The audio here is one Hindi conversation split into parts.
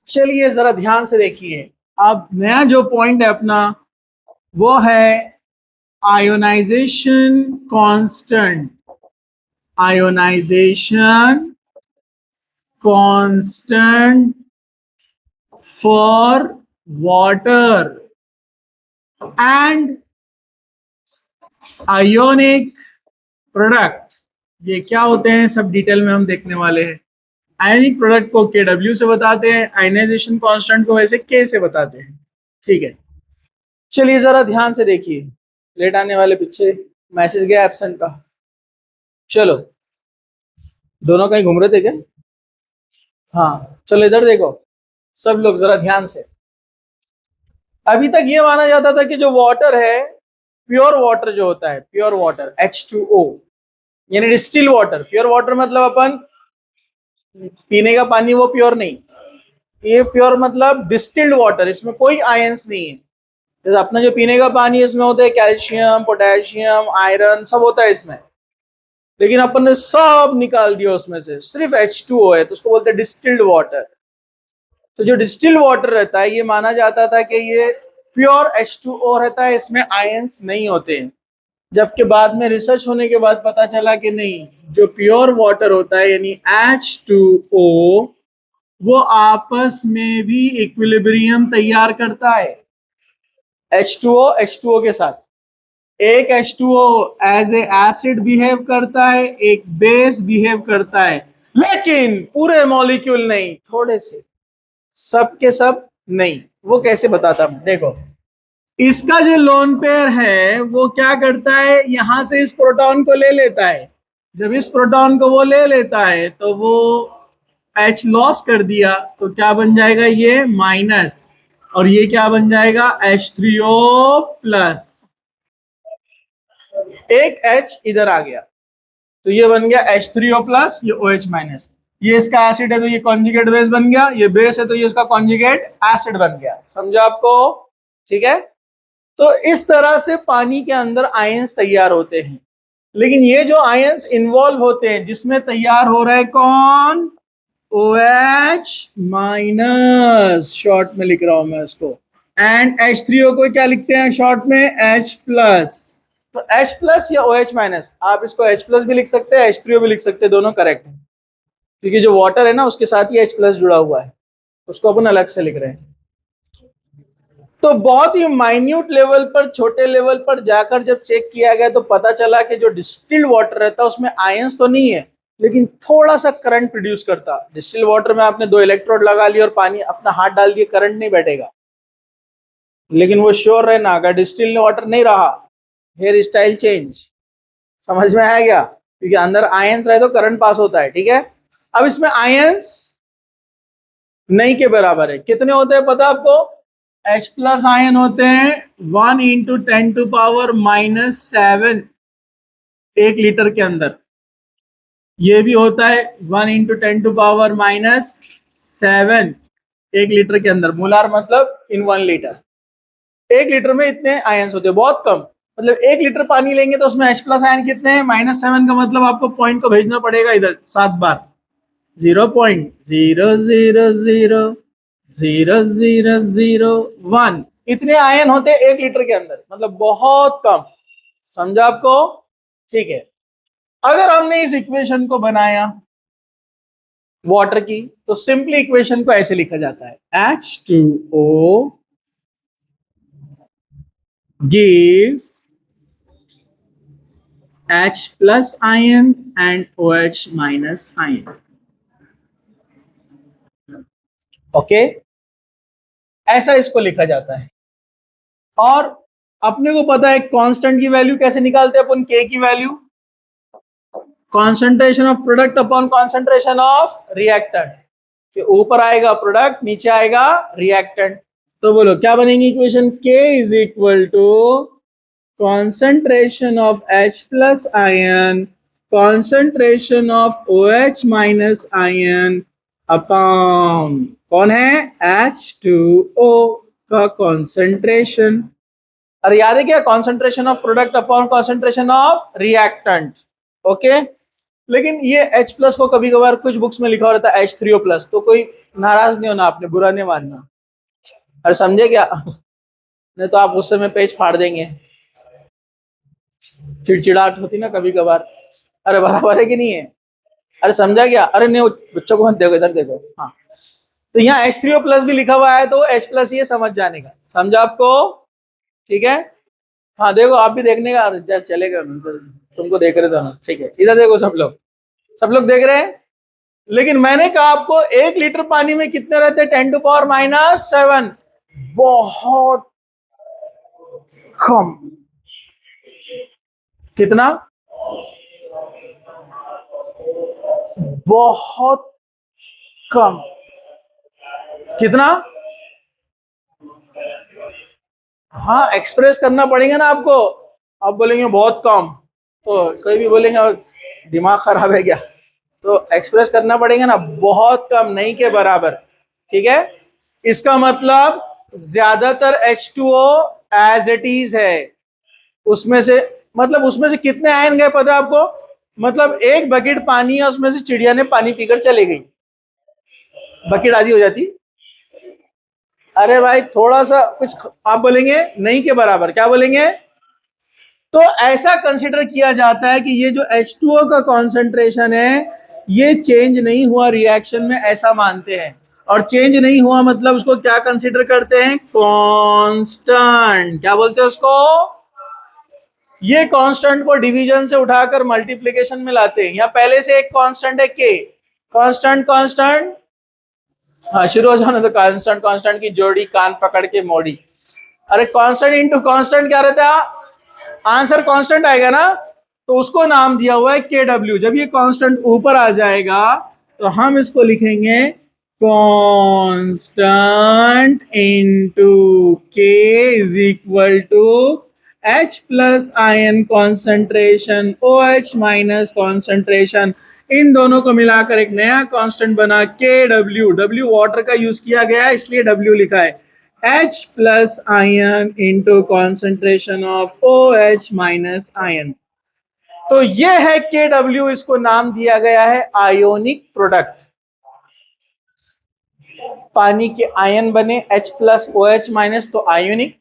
चलिए जरा ध्यान से देखिए। अब नया जो पॉइंट है अपना वो है ionization constant. Ionization constant for water and ionic product. ये क्या होते हैं सब डिटेल में हम देखने वाले हैं। आयनिक प्रोडक्ट को KW से बताते हैं, आयनाइजेशन कांस्टेंट को वैसे K से बताते हैं। ठीक है, चलिए जरा ध्यान से देखिए। लेट आने वाले पीछे मैसेज गया एब्सेंट का। चलो, दोनों कहीं घूम रहे थे क्या? हाँ चलो इधर देखो सब लोग जरा ध्यान से। अभी तक ये माना जाता था कि जो वाटर है, प्योर वाटर जो होता है, प्योर वाटर H2O यानी डिस्टिल वाटर। प्योर वाटर मतलब अपन पीने का पानी वो प्योर नहीं, ये प्योर मतलब डिस्टिल्ड वाटर, इसमें कोई आयंस नहीं है। जैसे अपना जो पीने का पानी है इसमें होता है कैल्शियम, पोटेशियम, आयरन सब होता है इसमें, लेकिन अपन ने सब निकाल दिया उसमें से, सिर्फ H2O है, तो उसको बोलते हैं डिस्टिल्ड वाटर। तो जो डिस्टिल्ड वाटर रहता है ये माना जाता था कि ये प्योर H2O रहता है, इसमें आयंस नहीं होते हैं। जबकि बाद में रिसर्च होने के बाद पता चला कि नहीं, जो प्योर वाटर होता है यानी H2O वो आपस में भी इक्विलिब्रियम तैयार करता है। H2O के साथ एक H2O as a acid behave करता है, एक बेस बिहेव करता है, लेकिन पूरे मॉलिक्यूल नहीं, थोड़े से, सब के सब नहीं। वो कैसे बताता हूं, देखो इसका जो लोन पेयर है वो क्या करता है, यहां से इस प्रोटॉन को ले लेता है। जब इस प्रोटॉन को वो ले लेता है तो वो H लॉस कर दिया, तो क्या बन जाएगा ये माइनस, और ये क्या बन जाएगा H3O प्लस। एक H इधर आ गया तो ये बन गया H3O प्लस, ये OH माइनस। ये इसका एसिड है तो ये कॉन्जुगेट बेस बन गया, ये बेस है तो ये इसका कॉन्जुगेट एसिड बन गया। समझा आपको? ठीक है, तो इस तरह से पानी के अंदर आयंस तैयार होते हैं। लेकिन ये जो आयंस इन्वॉल्व होते हैं जिसमें तैयार हो रहा है कौन, OH माइनस, शॉर्ट में लिख रहा हूं मैं इसको, एंड H3O को क्या लिखते हैं शॉर्ट में, H प्लस। तो H प्लस या OH माइनस, आप इसको H प्लस भी लिख सकते हैं, H3O भी लिख सकते हैं, दोनों करेक्ट है, क्योंकि जो वाटर है ना उसके साथ ही H प्लस जुड़ा हुआ है, उसको अपन अलग से लिख रहे हैं। तो बहुत ही माइन्यूट लेवल पर, छोटे लेवल पर जाकर जब चेक किया गया तो पता चला कि जो डिस्टिल्ड वाटर रहता है उसमें आयंस तो नहीं है, लेकिन थोड़ा सा करंट प्रोड्यूस करता। डिस्टिल्ड वाटर में आपने 2 इलेक्ट्रोड लगा लिए और पानी अपना हाथ डाल दिए, करंट नहीं बैठेगा, लेकिन वो श्योर रहना अगर डिस्टिल्ड वाटर नहीं रहा, हेयर स्टाइल चेंज। समझ में आया क्या? क्योंकि अंदर आयंस रहे तो करंट पास होता है। ठीक है, अब इसमें आयंस नहीं के बराबर है। कितने होते हैं पता आपको? H प्लस आयन होते हैं 1 इंटू 10⁻⁻7 1 लीटर के अंदर। ये भी होता है 1 इंटू 10⁻⁻7 1 लीटर के अंदर। मोलार मतलब इन 1 लीटर। 1 लीटर में इतने आयंस होते हैं, बहुत कम। मतलब 1 लीटर पानी लेंगे तो उसमें H प्लस आयन कितने हैं, -7 का मतलब आपको पॉइंट को भेजना पड़ेगा इधर 7 बार, 0.00000001 इतने आयन होते हैं 1 लीटर के अंदर, मतलब बहुत कम। समझा आपको? ठीक है, अगर हमने इस इक्वेशन को बनाया वाटर की तो सिंपली इक्वेशन को ऐसे लिखा जाता है, H2O gives H plus ion and OH minus ion. Okay, ऐसा इसको लिखा जाता है। और अपने को पता है कांस्टेंट की वैल्यू कैसे निकालते हैं अपन, K की value concentration of product upon concentration of reactant, कि ऊपर आएगा प्रोडक्ट नीचे आएगा रिएक्टेंट। तो बोलो क्या बनेगी equation, K is equal to concentration of H plus ion concentration of OH minus ion upon कौन है, H2O का कॉन्सेंट्रेशन। और याद है क्या, concentration of product upon concentration of reactant. Okay, लेकिन ये H प्लस को कभी कभार कुछ बुक्स में लिखा रहता है H3O प्लस, तो कोई नाराज नहीं होना, आपने बुरा नहीं मानना। अरे समझे क्या? नहीं तो आप गुस्से में पेज फाड़ देंगे, चिड़चिड़ाहट होती ना कभी कभार। अरे बराबर है कि नहीं है? अरे समझा क्या? अरे नहीं, बच्चों को मत देखो, इधर देखो। हाँ, तो यहाँ H3O प्लस भी लिखा हुआ है, तो H प्लस ये समझ जाने का, समझा आपको? ठीक है, हाँ देखो आप भी देखने का चलेगा, तुमको देख रहे थे ना, ठीक है, इधर देखो सब लोग देख रहे हैं। लेकिन मैंने कहा आपको 1 लीटर पानी में कितने रहते हैं? 10⁻⁷ बहुत कम। कितना? बहुत कम। कितना? हाँ, एक्सप्रेस करना पड़ेगा ना आपको। आप बोलेंगे बहुत कम, तो कोई भी बोलेंगे दिमाग खराब है क्या, तो एक्सप्रेस करना पड़ेगा ना, बहुत कम, नहीं के बराबर। ठीक है, इसका मतलब ज्यादातर H2O एज इट इज है, उसमें से, मतलब उसमें से कितने आयन गए पता है आपको? मतलब 1 बकेट पानी है, उसमें से चिड़िया ने पानी पीकर चले गई, बकेट आधी हो जाती। अरे भाई थोड़ा सा कुछ आप बोलेंगे नहीं के बराबर, क्या बोलेंगे? तो ऐसा कंसिडर किया जाता है कि ये जो H2O का कॉन्सेंट्रेशन है ये चेंज नहीं हुआ रिएक्शन में, ऐसा मानते हैं। और चेंज नहीं हुआ मतलब उसको क्या कंसिडर करते हैं? कांस्टेंट। क्या बोलते हैं उसको? ये कांस्टेंट को डिवीजन से उठाकर मल्टीप्लिकेशन में लाते हैं। यहाँ पहले से एक कांस्टेंट है के, कांस्टेंट कांस्टेंट, हाँ शुरू हो जाना, तो कांस्टेंट कांस्टेंट की जोड़ी कान पकड़ के मोड़ी। अरे कांस्टेंट इंटू कांस्टेंट क्या रहता है? आंसर कांस्टेंट आएगा ना, तो उसको नाम दिया हुआ है के डब्ल्यू। जब ये कांस्टेंट ऊपर आ जाएगा तो हम इसको लिखेंगे constant into K is equal to H plus ion concentration OH minus concentration, इन दोनों को मिलाकर एक नया कांस्टेंट बना के डब्ल्यू। डब्ल्यू वाटर का यूज किया गया है इसलिए डब्ल्यू लिखा है। H plus ion into concentration of OH minus ion, तो ये है के डब्ल्यू, इसको नाम दिया गया है आयोनिक प्रोडक्ट। पानी के आयन बने H प्लस OH माइनस, तो आयोनिक,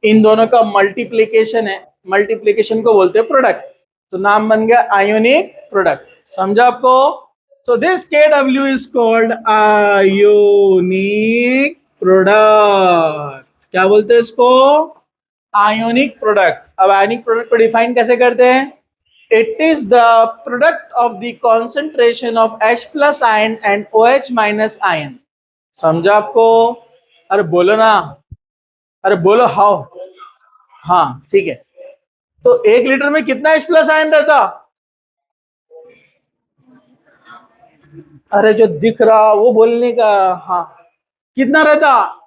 इन दोनों का मल्टीप्लीकेशन है, मल्टीप्लीकेशन को बोलते हैं प्रोडक्ट, तो नाम बन गया आयोनिक प्रोडक्ट। समझा आपको? सो दिस के W is called ionic product. क्या बोलते हैं इसको? Ionic product. अब आयोनिक प्रोडक्ट को डिफाइन कैसे करते हैं? It is the product of the concentration of H plus ion and OH minus ion. समझा आपको? अरे बोलो ना, अरे बोलो हाउ। हाँ ठीक है, तो 1 लीटर में कितना H प्लस आयन रहता? अरे जो दिख रहा वो बोलने का, हाँ कितना रहता?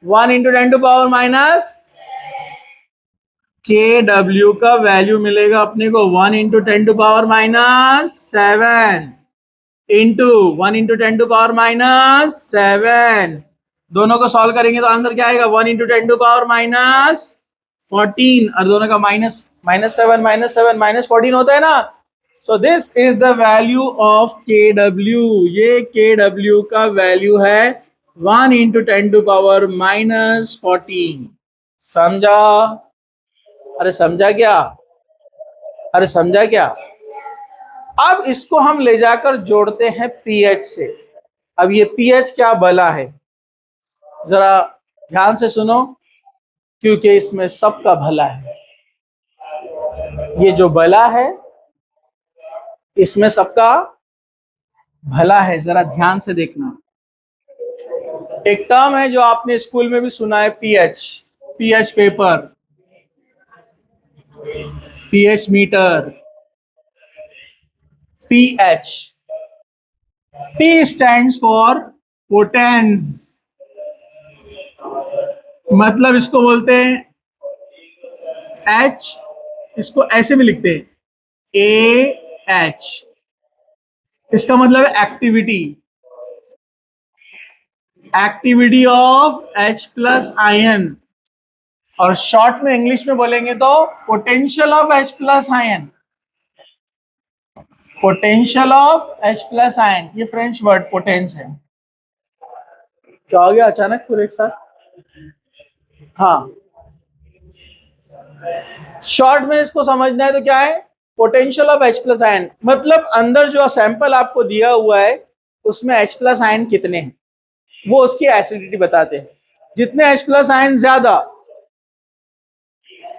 1 × 10⁻⁻। के डब्ल्यू का वैल्यू मिलेगा अपने को 1 × 10⁻⁷ इंटू 1 × 10⁻⁷। दोनों को सॉल्व करेंगे तो आंसर क्या आएगा? 1 × 10⁻⁻14, और दोनों का -7 -7 -14 होता है ना। So this is the value of के डब्ल्यू। ये के डब्ल्यू का वैल्यू है 1 × 10⁻⁻14। समझा? अरे समझा क्या? अरे समझा क्या? अब इसको हम ले जाकर जोड़ते हैं पीएच से। अब ये पीएच क्या बला है, जरा ध्यान से सुनो, क्योंकि इसमें सबका भला है। ये जो बला है इसमें सबका भला है, जरा ध्यान से देखना। एक टर्म है जो आपने स्कूल में भी सुना है, pH, pH paper, pH meter, pH. P stands for potence, मतलब इसको बोलते हैं H, इसको ऐसे भी लिखते हैं AH, इसका मतलब है activity, activity of H plus ion, और शॉर्ट में इंग्लिश में बोलेंगे तो potential of H plus ion. Potential of H plus ion, ये फ्रेंच वर्ड पोटेंस है। क्या हो गया अचानक पूरे एक साथ? हाँ, शॉर्ट में इसको समझना है तो क्या है, potential of H plus ion, मतलब अंदर जो सैंपल आपको दिया हुआ है उसमें H प्लस आयन कितने हैं, वो उसकी एसिडिटी बताते हैं। जितने H प्लस आयन ज्यादा,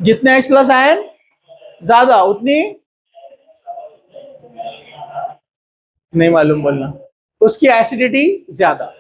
जितने H प्लस आयन ज्यादा उतनी नहीं मालूम बोलना, उसकी एसिडिटी ज्यादा,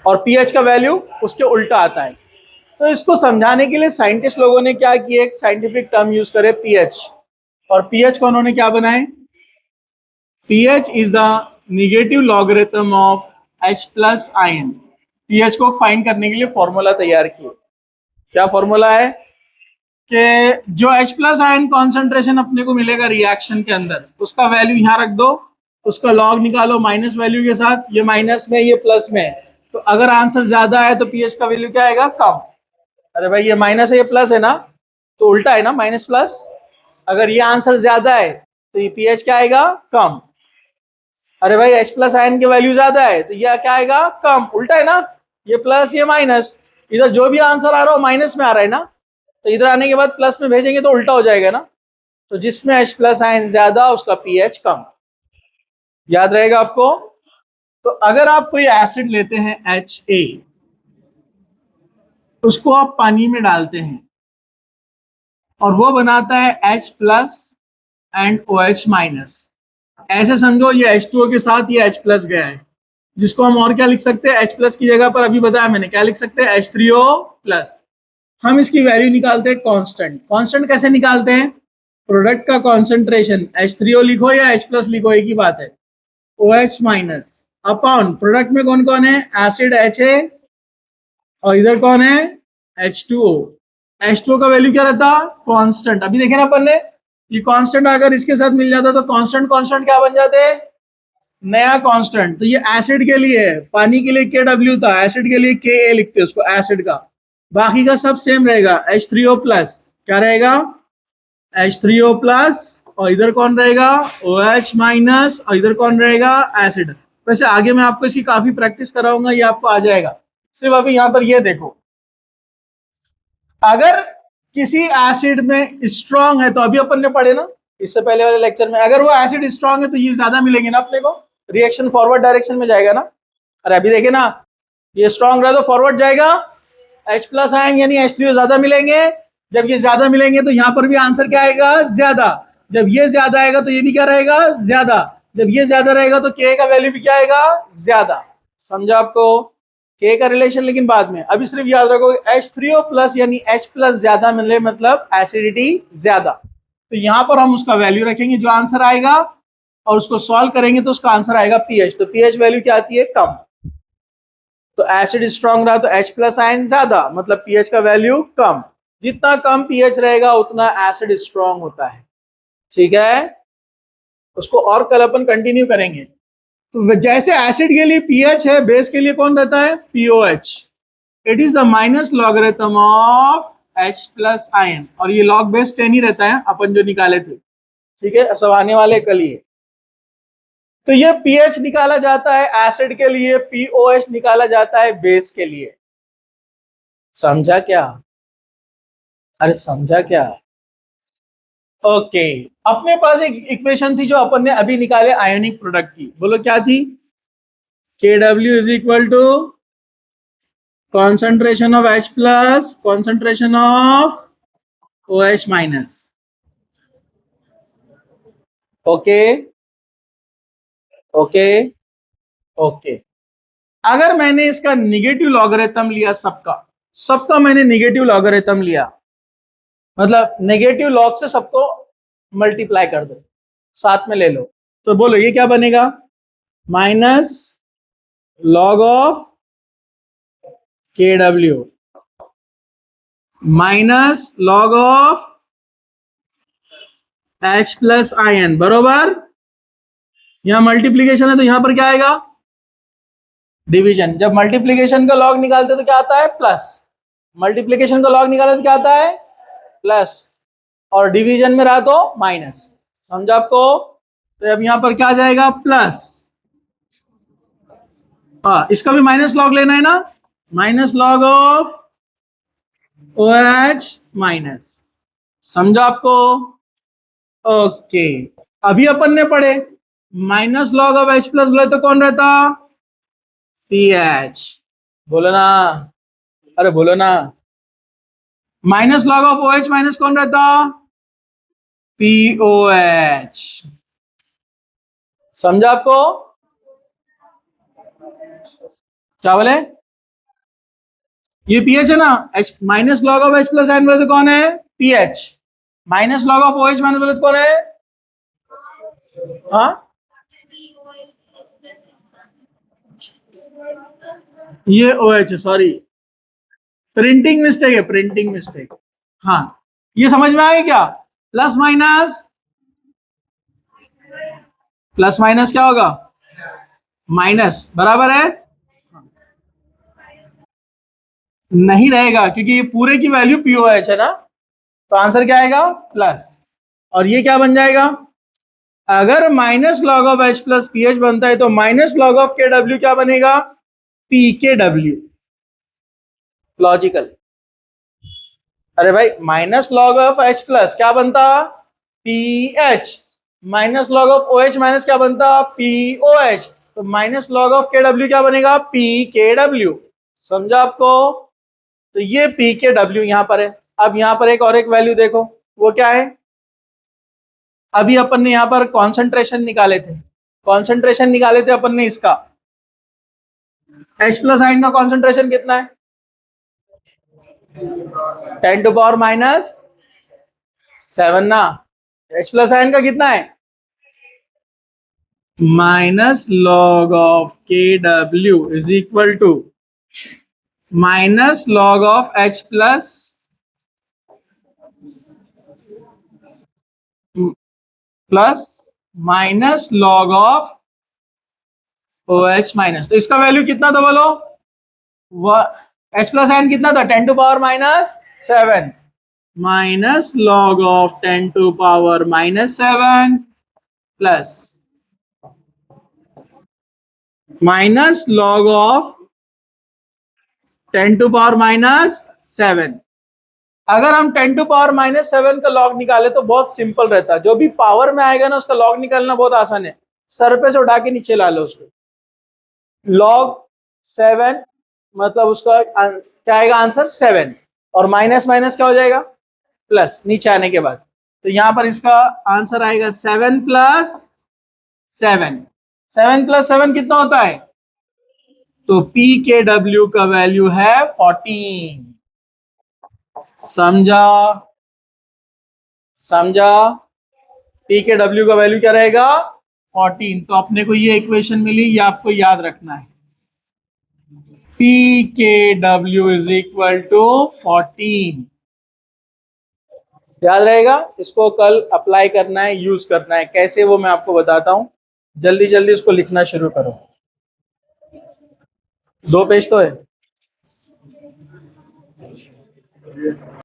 और पीएच का वैल्यू उसके उल्टा आता है। तो इसको समझाने के लिए साइंटिस्ट लोगों ने क्या किया, एक साइंटिफिक टर्म यूज करे पीएच, और पीएच को उन्होंने क्या बनाए, pH is the negative logarithm of H plus ion. PH को फाइंड करने के लिए फॉर्मूला तैयार किए। क्या फॉर्मूला है कि जो H प्लस आयन कॉन्सेंट्रेशन अपने को मिलेगा रिएक्शन के अंदर, उसका वैल्यू यहां रख दो, उसका लॉग निकालो माइनस वैल्यू के साथ, ये माइनस में ये प्लस में है, तो अगर आंसर ज्यादा है तो पीएच का वैल्यू क्या आएगा, कम। अरे भाई ये माइनस है ये प्लस है ना, तो उल्टा है ना माइनस प्लस। अगर ये आंसर ज्यादा है तो ये पीएच क्या आएगा, कम। अरे भाई H प्लस आयन की वैल्यू ज्यादा है तो ये क्या आएगा, कम। उल्टा है ना, ये प्लस ये माइनस, इधर जो भी आंसर आ रहा हो माइनस में आ रहा है ना, तो इधर आने के बाद प्लस में भेजेंगे तो उल्टा हो जाएगा ना। तो जिसमें H प्लस आयन ज्यादा उसका पीएच कम, याद रहेगा आपको। तो अगर आप कोई एसिड लेते हैं HA, उसको आप पानी में डालते हैं और वो बनाता है H plus and OH minus. ऐसे समझो ये H2O के साथ ये H प्लस गया है, जिसको हम और क्या लिख सकते हैं, H प्लस की जगह पर अभी बताया मैंने क्या लिख सकते हैं, H3O प्लस। हम इसकी वैल्यू निकालते हैं कांस्टेंट। कांस्टेंट कैसे निकालते हैं, प्रोडक्ट का कॉन्सेंट्रेशन H3O लिखो या H प्लस लिखो एक ही बात है, OH माइनस अपॉन प्रोडक्ट में कौन कौन है, एसिड HA और इधर कौन है H2O। H2O का वैल्यू क्या रहता, कांस्टेंट। अभी देखे ना अपन ने, ये कांस्टेंट अगर इसके साथ मिल जाता तो कांस्टेंट कांस्टेंट क्या बन जाते, नया कांस्टेंट। तो ये एसिड के लिए है, पानी के लिए KW था, एसिड के लिए KA लिखते हैं उसको एसिड का। बाकी का सब सेम रहेगा, H3O प्लस क्या रहेगा, H3O प्लस, और इधर कौन रहेगा OH माइनस, और इधर कौन रहेगा एसिड। वैसे आगे मैं आपको इसकी काफी प्रैक्टिस कराऊंगा, ये आपको आ जाएगा। सिर्फ अभी यहां पर ये देखो, अगर किसी एसिड में स्ट्रांग है, तो अभी अपन ने पढ़े ना इससे पहले वाले लेक्चर में, अगर वो एसिड स्ट्रांग है तो ये ज्यादा मिलेंगे ना अपने को, रिएक्शन फॉरवर्ड डायरेक्शन में जाएगा ना। अरे अभी देखे ना, ये स्ट्रांग रहा तो फॉरवर्ड जाएगा, H प्लस आयन यानी H3O ज्यादा मिलेंगे। जब ये ज्यादा मिलेंगे तो यहाँ पर भी आंसर क्या आएगा, ज्यादा। जब ये ज्यादा आएगा तो ये भी क्या रहेगा, ज्यादा। जब ये ज्यादा रहेगा तो K का वैल्यू भी क्या आएगा, ज्यादा। समझा आपको, K का रिलेशन लेकिन बाद में। अभी सिर्फ याद रखो H3O प्लस यानी H प्लस ज्यादा मिले मतलब एसिडिटी ज्यादा। तो यहां पर हम उसका वैल्यू रखेंगे जो आंसर आएगा, और उसको सॉल्व करेंगे तो उसका आंसर आएगा पीएच। तो पीएच वैल्यू क्या आती है, कम। तो एसिड स्ट्रांग रहा तो H प्लस आयन ज्यादा, मतलब पीएच का वैल्यू कम। जितना कम पीएच रहेगा उतना एसिड स्ट्रांग होता है, ठीक है। उसको और कल अपन कंटिन्यू करेंगे। तो जैसे एसिड के लिए पीएच है, बेस के लिए कौन रहता है, POH। It is the minus logarithm of H plus ion, और ये लॉग बेस 10 ही रहता है अपन जो निकाले थे, ठीक है। सब आने वाले कल ही। तो ये पीएच निकाला जाता है एसिड के लिए, POH निकाला जाता है बेस के लिए। समझा क्या, अरे समझा क्या, ओके। अपने पास एक इक्वेशन थी जो अपन ने अभी निकाले आयोनिक प्रोडक्ट की, बोलो क्या थी, KW is equal to concentration of H plus concentration of OH minus, okay okay okay. अगर मैंने इसका निगेटिव लॉगरिथम लिया, सबका सबका मैंने निगेटिव लॉगरिथम लिया, मतलब नेगेटिव लॉग से सबको मल्टीप्लाई कर दो, साथ में ले लो, तो बोलो ये क्या बनेगा, minus log of KW minus log of H plus ion, बरोबर। यहां मल्टीप्लीकेशन है तो यहां पर क्या आएगा, डिवीजन। जब मल्टीप्लीकेशन का लॉग निकालते तो क्या आता है, प्लस। मल्टीप्लीकेशन का लॉग निकालते तो क्या आता है, प्लस, और डिवीजन में रहा तो माइनस। समझा आपको? तो अब यहां पर क्या आ जाएगा, प्लस, हाँ इसका भी माइनस लॉग लेना है ना, minus log of OH minus. समझा आपको? ओके, अभी अपन ने पढ़े minus log of H plus बोले तो कौन रहता, PH। बोलो ना, अरे बोलो ना, minus log of OH minus कौन रहता, POH। समझा आपको? क्या बोले, ये पीएच है ना, H minus log of H plus ion बोले तो कौन है, pH. Minus log of OH minus बोले तो कौन है, हाँ ये OH है, सॉरी प्रिंटिंग मिस्टेक है, प्रिंटिंग मिस्टेक। हाँ ये समझ में आ गया क्या, प्लस माइनस, प्लस माइनस क्या होगा, माइनस, बराबर है, नहीं रहेगा क्योंकि ये पूरे की वैल्यू POH है ना, तो आंसर क्या आएगा, प्लस। और ये क्या बन जाएगा, अगर minus log of H plus PH बनता है तो माइनस लॉग ऑफ KW क्या बनेगा, PKW। लॉजिकल। अरे भाई minus log of H plus क्या बनता, PH, minus log of OH minus क्या बनता, POH, तो माइनस लॉग ऑफ KW क्या बनेगा, PKW। समझा आपको? तो ये PKW यहां पर है। अब यहां पर एक और एक वैल्यू देखो, वो क्या है, अभी अपन ने यहां पर कॉन्सेंट्रेशन निकाले थे, कॉन्सेंट्रेशन निकाले थे अपन ने इसका, H प्लस आयन का कॉन्सेंट्रेशन कितना है, 10⁻⁷ ना, H प्लस आयन का कितना है, minus log of KW is equal to minus log of H plus plus minus log of OH minus. तो इसका वैल्यू कितना था बोलो, H प्लस आयन कितना था, 10⁻⁷ minus log of 10⁻⁷ plus minus log of 10⁻⁷। अगर हम 10⁻⁷ का लॉग निकाले तो बहुत सिंपल रहता है, जो भी पावर में आएगा ना उसका लॉग निकालना बहुत आसान है, सर पे से उठा के नीचे ला लो उसको, लॉग 7 मतलब उसका क्या आएगा आंसर 7, और माइनस माइनस क्या हो जाएगा, प्लस नीचे आने के बाद, तो यहां पर इसका आंसर आएगा 7 प्लस 7। 7 प्लस 7 कितना होता है, तो PKW का वैल्यू है 14। समझा, समझा, PKW का वैल्यू क्या रहेगा, 14। तो अपने को ये इक्वेशन मिली, ये आपको याद रखना है, PKW इज इक्वल टू 14। याद रहेगा, इसको कल अप्लाई करना है, यूज करना है, कैसे वो मैं आपको बताता हूं, जल्दी जल्दी उसको लिखना शुरू करो, 2 पेज तो है।